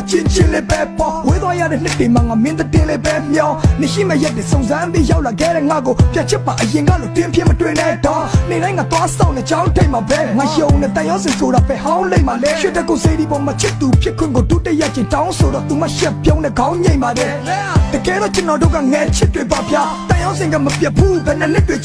ချင်းချင်းလေးပဲပေါ်ဝေးသွားရတဲ့နှစ်တွေမှာငါမင်းတဲ့တင်လေးပဲမျောနေရှိမရက်တဲ့စုံစမ်းပြီးရောက်လာခဲ့တဲ့ငါကိုပြတ်ချစ်ပါအရင်ကလိုတင်းပြင်းမတွေ့နဲ့တော့နေတိုင်းငါသွားဆောင်တဲ့ကြောင်းထိတ်မှာပဲငါယုံနဲ့တန်ရောစင်ဆိုတာပဲဟောင်းလိမ့်မှာလေရွှေတကူစေဒီပေါ်မှာချစ်သူဖြစ်ခွင့်ကိုဒုတိယချင်းတောင်းဆိုတော့သူမရှက်ပြုံးတဲ့ခေါင်းငိမ့်ပါတယ်တကယ်တော့ကျွန်တော်တို့ကငဲချစ်တွေပါဗျာတန်ရောစင်ကမပြတ်ဘူးဘယ်နဲ့နှစ်တွေ